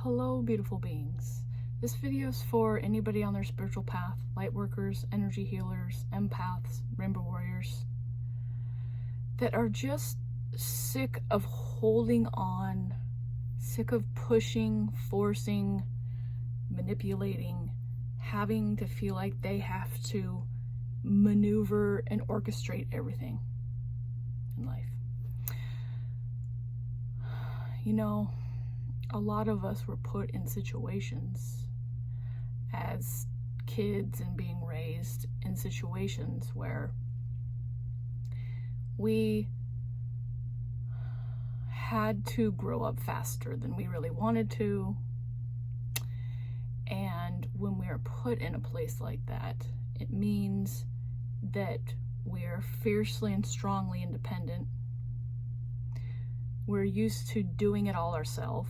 Hello, beautiful beings. This video is for anybody on their spiritual path, light workers, energy healers, empaths, rainbow warriors, that are just sick of holding on, sick of pushing, forcing, manipulating, having to feel like they have to maneuver and orchestrate everything in life. You know, a lot of us were put in situations as kids and being raised in situations where we had to grow up faster than we really wanted to. And when we are put in a place like that, it means that we're fiercely and strongly independent. We're used to doing it all ourselves.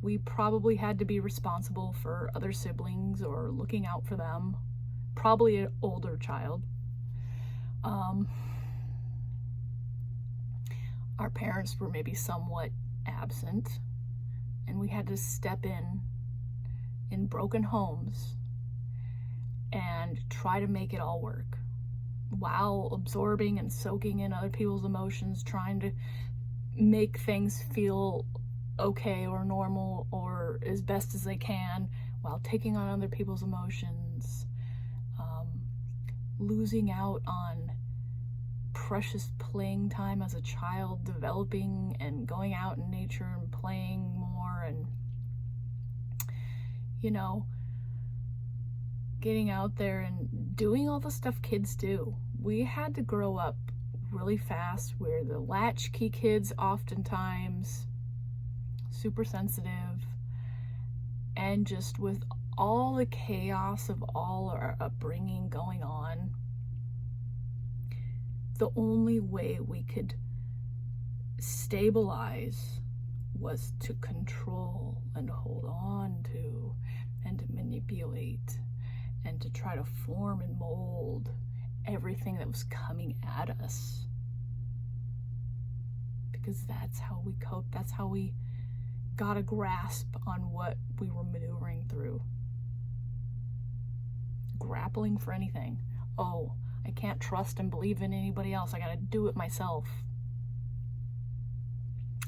We probably had to be responsible for other siblings or looking out for them, probably an older child. Our parents were maybe somewhat absent, and we had to step in broken homes and try to make it all work while absorbing and soaking in other people's emotions, trying to make things feel okay or normal or as best as they can while taking on other people's emotions, losing out on precious playing time as a child, developing and going out in nature and playing more, and getting out there and doing all the stuff kids do. We had to grow up really fast. We're the latchkey kids oftentimes, super sensitive, and just with all the chaos of all our upbringing going on, the only way we could stabilize was to control and hold on to and to manipulate and to try to form and mold everything that was coming at us, because that's how we coped. That's how we got a grasp on what we were maneuvering through. Grappling for anything. Oh, I can't trust and believe in anybody else. I gotta do it myself.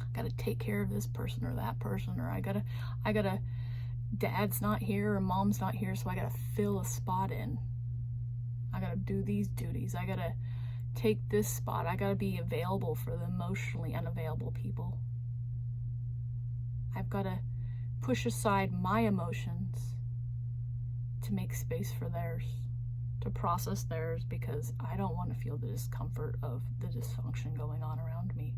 I gotta take care of this person or that person, or I gotta, dad's not here or mom's not here, so I gotta fill a spot in. I gotta do these duties. I gotta take this spot. I gotta be available for the emotionally unavailable people. I've gotta push aside my emotions to make space for theirs, to process theirs, because I don't want to feel the discomfort of the dysfunction going on around me.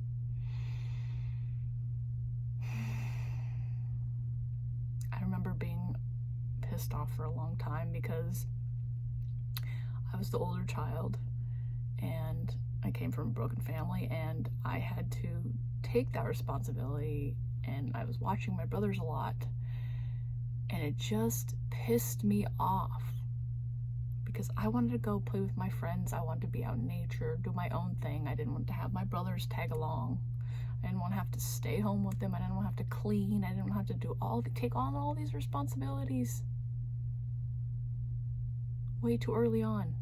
I remember being pissed off for a long time because I was the older child and I came from a broken family, and I had to take that responsibility, and I was watching my brothers a lot, and it just pissed me off because I wanted to go play with my friends. I wanted to be out in nature, do my own thing. I didn't want to have my brothers tag along. I didn't want to have to stay home with them. I didn't want to have to clean. I didn't want to have to take on all these responsibilities way too early on.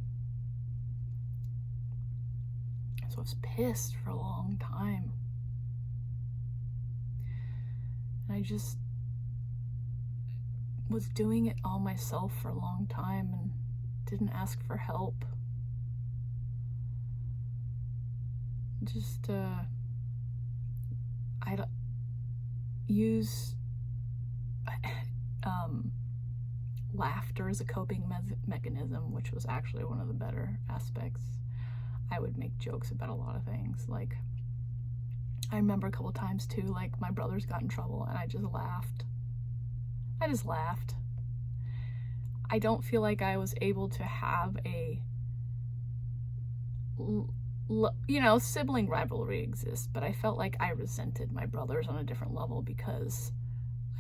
So I was pissed for a long time. And I just was doing it all myself for a long time and didn't ask for help. Just I'd use laughter as a coping mechanism, which was actually one of the better aspects. I would make jokes about a lot of things. Like, I remember a couple times too, like my brothers got in trouble and I just laughed. I don't feel like I was able to have a, sibling rivalry exist, but I felt like I resented my brothers on a different level because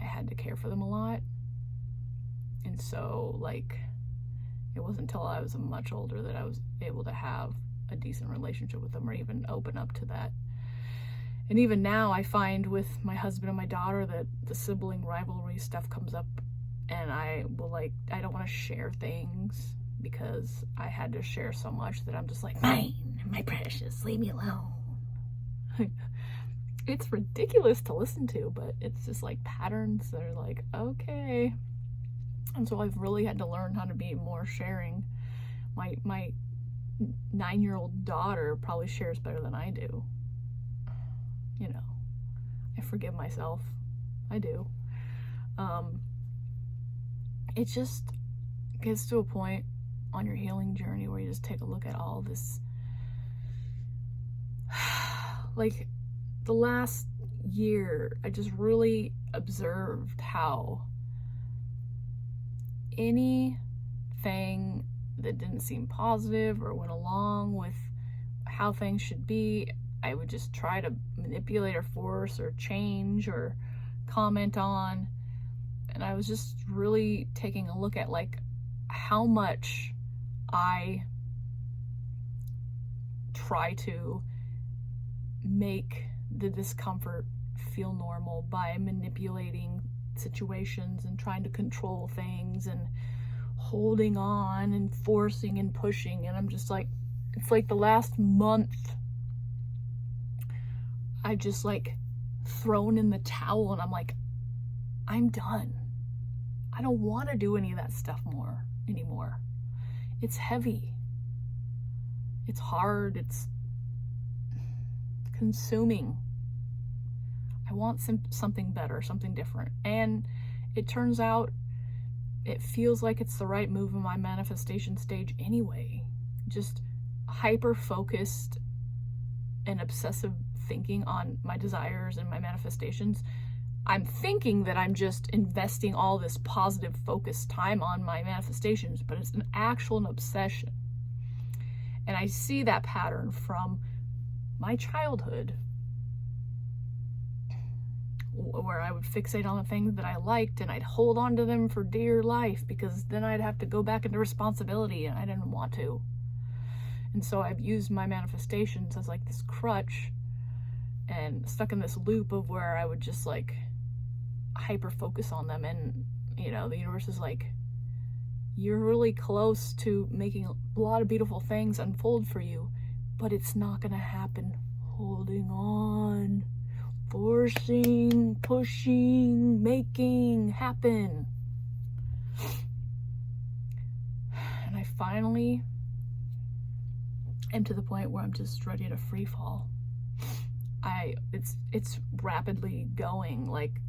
I had to care for them a lot. And so, like, it wasn't until I was much older that I was able to have a decent relationship with them or even open up to that. And even now I find with my husband and my daughter that the sibling rivalry stuff comes up, and I don't want to share things because I had to share so much that I'm just like, mine, my precious, leave me alone. It's ridiculous to listen to, but it's just like patterns that are like, okay. And so I've really had to learn how to be more sharing. My 9-year-old daughter probably shares better than I do. You know, I forgive myself. I do. It just gets to a point on your healing journey where you just take a look at all this. Like the last year, I just really observed how anything that didn't seem positive or went along with how things should be, I would just try to manipulate or force or change or comment on. And I was just really taking a look at like how much I try to make the discomfort feel normal by manipulating situations and trying to control things and holding on and forcing and pushing. And I'm just like, it's like the last month I just like thrown in the towel, and I'm like, I'm done. I don't want to do any of that stuff anymore. It's heavy. It's hard. It's consuming. I want something better, something different. And it turns out it feels like it's the right move in my manifestation stage anyway. Just hyper-focused and obsessive thinking on my desires and my manifestations. I'm thinking that I'm just investing all this positive focused time on my manifestations, but it's an obsession. And I see that pattern from my childhood, where I would fixate on the things that I liked and I'd hold on to them for dear life because then I'd have to go back into responsibility, and I didn't want to. And so I've used my manifestations as like this crutch and stuck in this loop of where I would just like hyper focus on them. And you know, the universe is like, you're really close to making a lot of beautiful things unfold for you, but it's not gonna happen holding on, forcing, pushing, making happen. And I finally am to the point where I'm just ready to free fall. It's rapidly going, like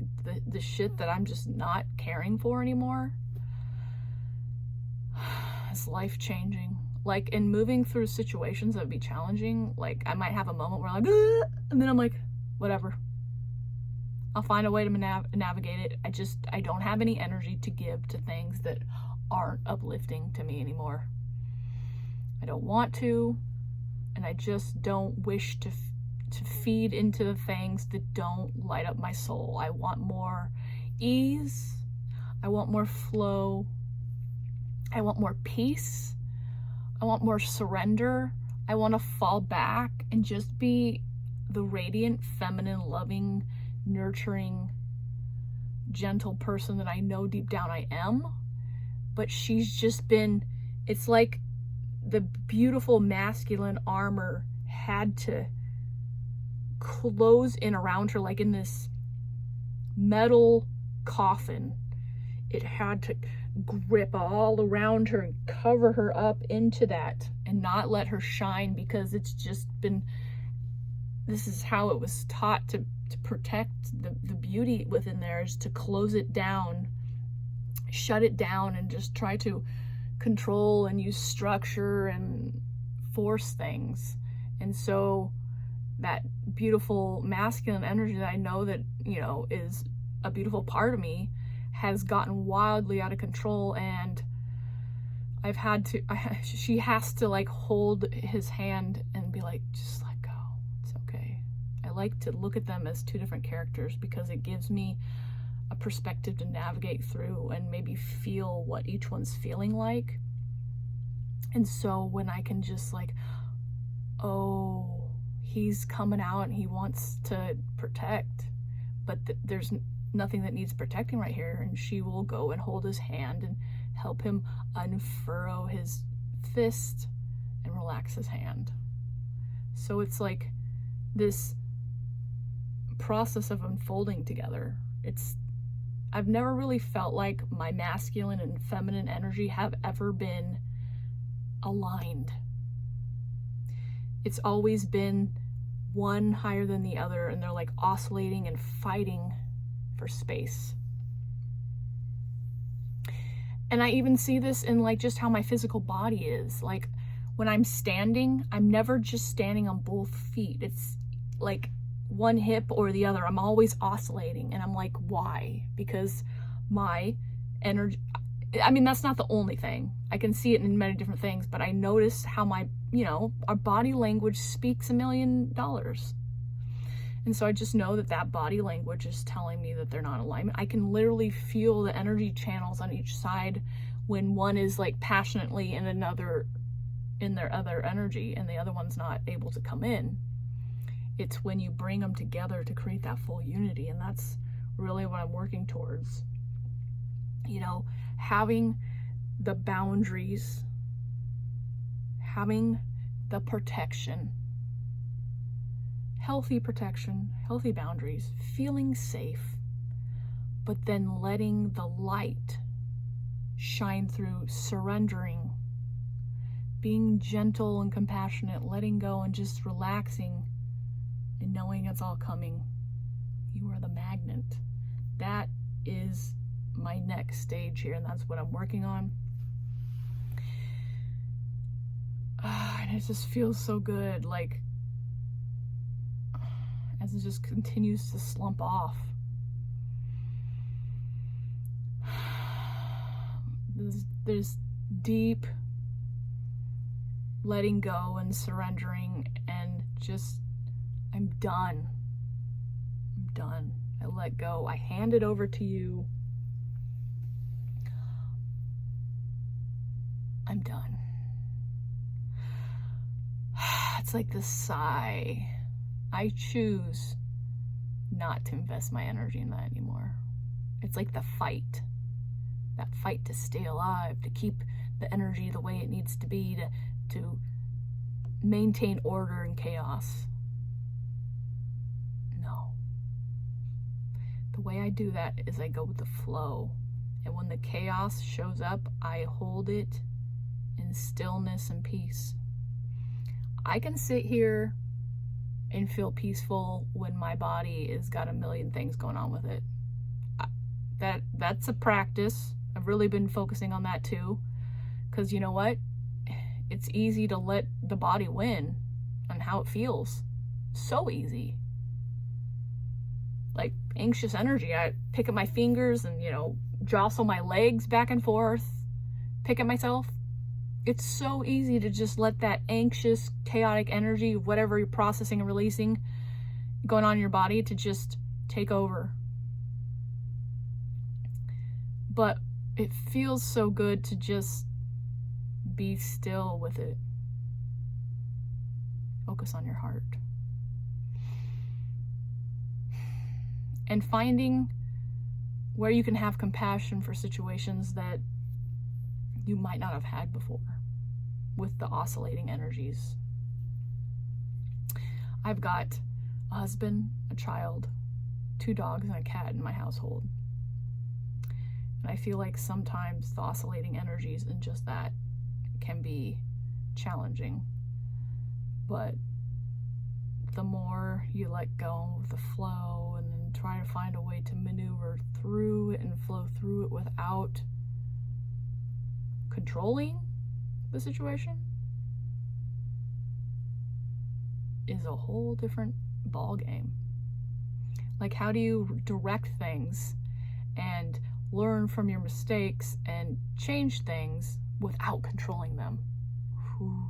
the shit that I'm just not caring for anymore is life changing. Like in moving through situations that would be challenging, like I might have a moment where I'm like, ah! And then I'm like, whatever, I'll find a way to navigate it. I don't have any energy to give to things that aren't uplifting to me anymore. I don't want to, and I just don't wish to feed into the things that don't light up my soul. I want more ease. I want more flow. I want more peace. I want more surrender. I want to fall back and just be the radiant, feminine, loving, nurturing, gentle person that I know deep down I am. But she's just been, it's like the beautiful masculine armor had to close in around her, like in this metal coffin. It had to grip all around her and cover her up into that and not let her shine, because it's just been, this is how it was taught to protect the beauty within there, is to close it down, shut it down, and just try to control and use structure and force things. And so that beautiful masculine energy that I know that, you know, is a beautiful part of me has gotten wildly out of control, and I've had to, she has to like hold his hand and be like, just let go, it's okay. I like to look at them as two different characters because it gives me a perspective to navigate through and maybe feel what each one's feeling like. And so when I can just like, oh, he's coming out and he wants to protect, but there's nothing that needs protecting right here. And she will go and hold his hand and help him unfurrow his fist and relax his hand. So it's like this process of unfolding together. I've never really felt like my masculine and feminine energy have ever been aligned. It's always been one higher than the other, and they're like oscillating and fighting for space. And I even see this in like just how my physical body is. Like when I'm standing, I'm never just standing on both feet. It's like one hip or the other. I'm always oscillating, and I'm like, why? Because my energy, I mean, that's not the only thing. I can see it in many different things, but I notice how our body language speaks $1 million. And so I just know that body language is telling me that they're not in alignment. I can literally feel the energy channels on each side when one is like passionately in their other energy and the other one's not able to come in. It's when you bring them together to create that full unity. And that's really what I'm working towards. Having the boundaries, having the protection, healthy boundaries, feeling safe, but then letting the light shine through, surrendering, being gentle and compassionate, letting go and just relaxing and knowing it's all coming. You are the magnet. That is my next stage here, and that's what I'm working on. And it just feels so good, like as it just continues to slump off. There's deep letting go and surrendering, and just I'm done. I let go. I hand it over to you. I'm done. It's like this sigh. I choose not to invest my energy in that anymore. It's like that fight to stay alive, to keep the energy the way it needs to be, to maintain order and chaos. No. The way I do that is I go with the flow. And when the chaos shows up, I hold it in stillness and peace. I can sit here and feel peaceful when my body has got 1 million things going on with it. That's a practice. I've really been focusing on that too, because you know what? It's easy to let the body win on how it feels. So easy. Like anxious energy, I pick at my fingers and jostle my legs back and forth, pick at myself. It's so easy to just let that anxious, chaotic energy, whatever you're processing and releasing going on in your body, to just take over. But it feels so good to just be still with it. Focus on your heart. And finding where you can have compassion for situations that you might not have had before with the oscillating energies. I've got a husband, a child, 2 dogs, and a cat in my household. And I feel like sometimes the oscillating energies and just that can be challenging. But the more you let go of the flow and then try to find a way to maneuver through it and flow through it without controlling the situation, is a whole different ball game. Like, how do you direct things and learn from your mistakes and change things without controlling them? Whew.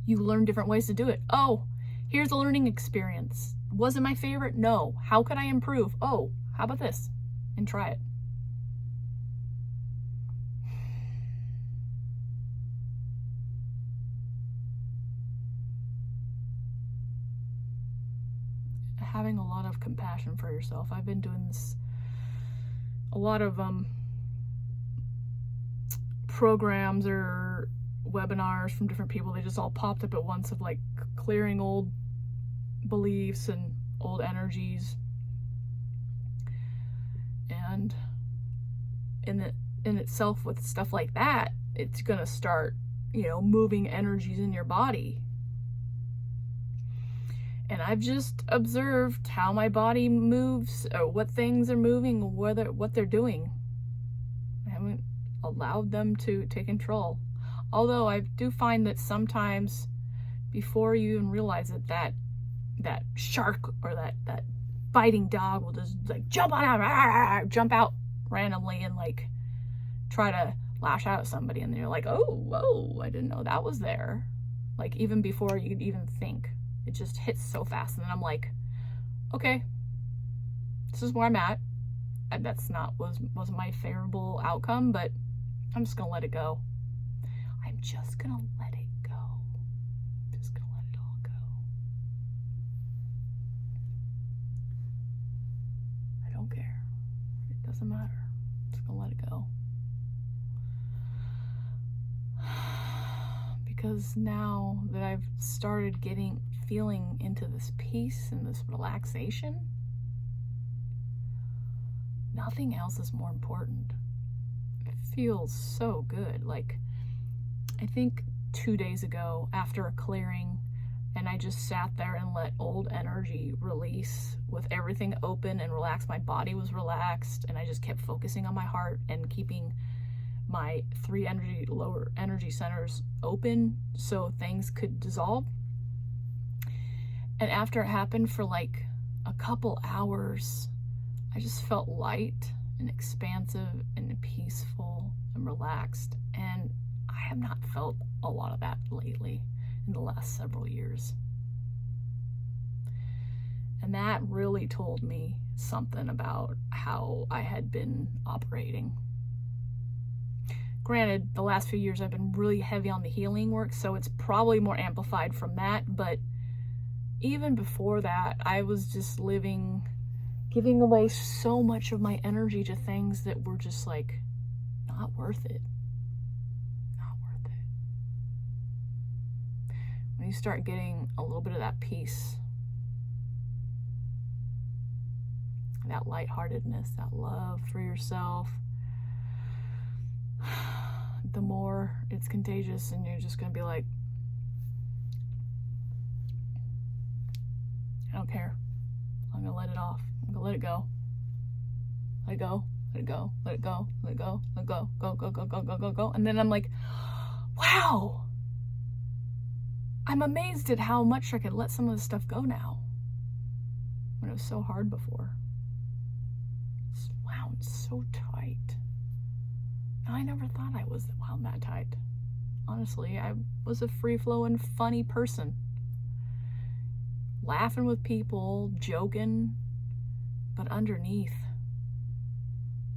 You learn different ways to do it. Oh, here's a learning experience. Wasn't my favorite? No. How could I improve? Oh, how about this? And try it. having a lot of compassion for yourself. I've been doing this, a lot of programs or webinars from different people. They just all popped up at once of like clearing old beliefs and old energies. And in itself, with stuff like that, it's gonna start, you know, moving energies in your body. And I've just observed how my body moves, or what things are moving, what they're doing. I haven't allowed them to take control. Although I do find that sometimes, before you even realize it, that shark or that biting dog will just like jump out randomly and like try to lash out at somebody, and then you're like, oh, whoa, I didn't know that was there. Like, even before you could even think, it just hits so fast. And then I'm like, okay, this is where I'm at. And that's wasn't my favorable outcome, but I'm just gonna let it go. I'm just gonna let it go. Just gonna let it all go. I don't care. It doesn't matter. I'm just gonna let it go. Because now that I've started feeling into this peace and this relaxation, nothing else is more important. It feels so good. Like, I think 2 days ago, after a clearing, and I just sat there and let old energy release with everything open and relaxed. My body was relaxed, and I just kept focusing on my heart and keeping my 3 lower energy centers open so things could dissolve. And after it happened for like a couple hours, I just felt light and expansive and peaceful and relaxed. And I have not felt a lot of that lately in the last several years. And that really told me something about how I had been operating. Granted, the last few years I've been really heavy on the healing work, so it's probably more amplified from that. But even before that, I was just giving away so much of my energy to things that were just like not worth it. Not worth it. When you start getting a little bit of that peace, that lightheartedness, that love for yourself, the more it's contagious, and you're just gonna be like, I don't care. I'm gonna let it off. I'm gonna let it go. Let it go. Let it go. Let it go. Let it go. Let it go. Go, go, go, go, go, go, go. And then I'm like, wow. I'm amazed at how much I could let some of this stuff go now, when it was so hard before. It's wound so tight. I never thought I was wound that tight. Honestly, I was a free-flowing, funny person. Laughing with people, joking, but underneath,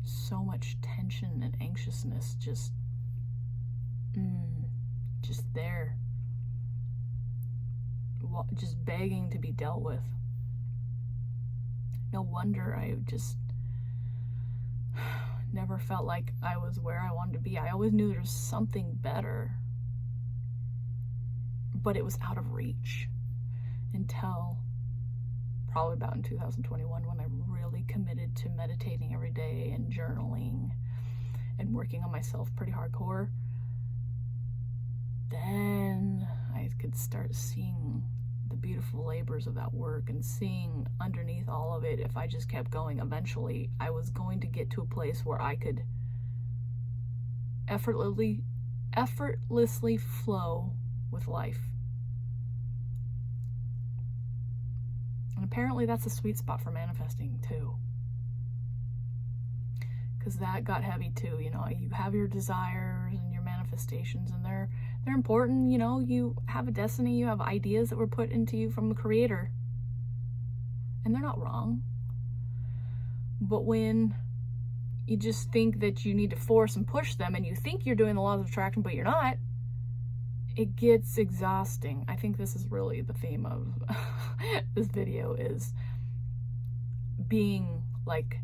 so much tension and anxiousness just there. Just begging to be dealt with. No wonder I just never felt like I was where I wanted to be. I always knew there was something better, but it was out of reach until probably about in 2021, when I really committed to meditating every day and journaling and working on myself pretty hardcore. Then I could start seeing the beautiful labors of that work and seeing underneath all of it, if I just kept going, eventually I was going to get to a place where I could effortlessly flow with life. And apparently that's a sweet spot for manifesting too. Because that got heavy too, you know. You have your desires and your manifestations, and they're important, you know. You have a destiny, you have ideas that were put into you from the Creator, and they're not wrong. But when you just think that you need to force and push them, and you think you're doing the laws of attraction, but you're not, it gets exhausting. I think this is really the theme of this video, is being like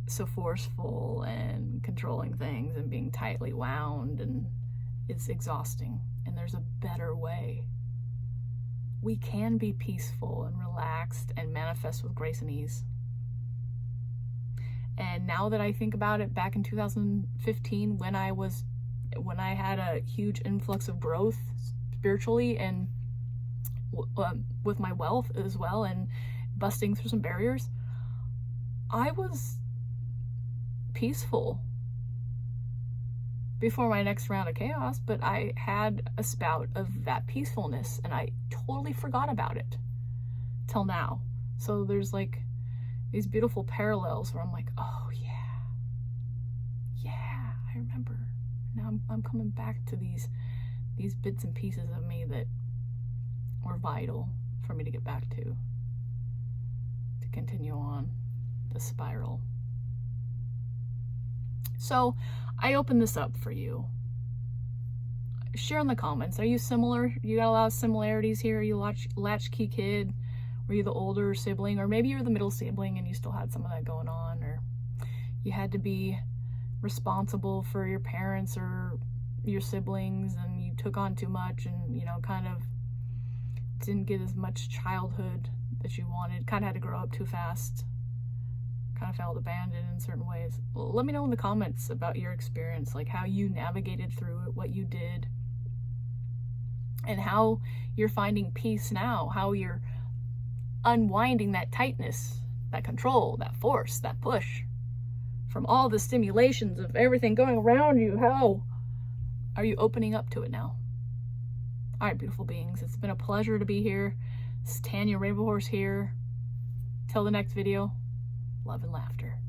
so forceful and controlling things and being tightly wound, and it's exhausting. And there's a better way. We can be peaceful and relaxed and manifest with grace and ease. And now that I think about it, back in 2015, when I had a huge influx of growth spiritually and with my wealth as well, and busting through some barriers, I was peaceful before my next round of chaos, but I had a spout of that peacefulness and I totally forgot about it till now. So there's like these beautiful parallels where I'm like, oh yeah, I remember. Now I'm coming back to these bits and pieces of me that were vital for me to get back to continue on the spiral. So I open this up for you. Share in the comments. Are you similar? You got a lot of similarities here. Are you latchkey kid? Were you the older sibling? Or maybe you're the middle sibling and you still had some of that going on, or you had to be responsible for your parents or your siblings and you took on too much and, you know, kind of didn't get as much childhood that you wanted, kind of had to grow up too fast, kind of felt abandoned in certain ways. Well, let me know in the comments about your experience, like how you navigated through it, what you did, and how you're finding peace now, how you're unwinding that tightness, that control, that force, that push from all the stimulations of everything going around you. How are you opening up to it now? All right, beautiful beings, it's been a pleasure to be here. It's Tanya Rainbow Horse here. Till the next video, love and laughter.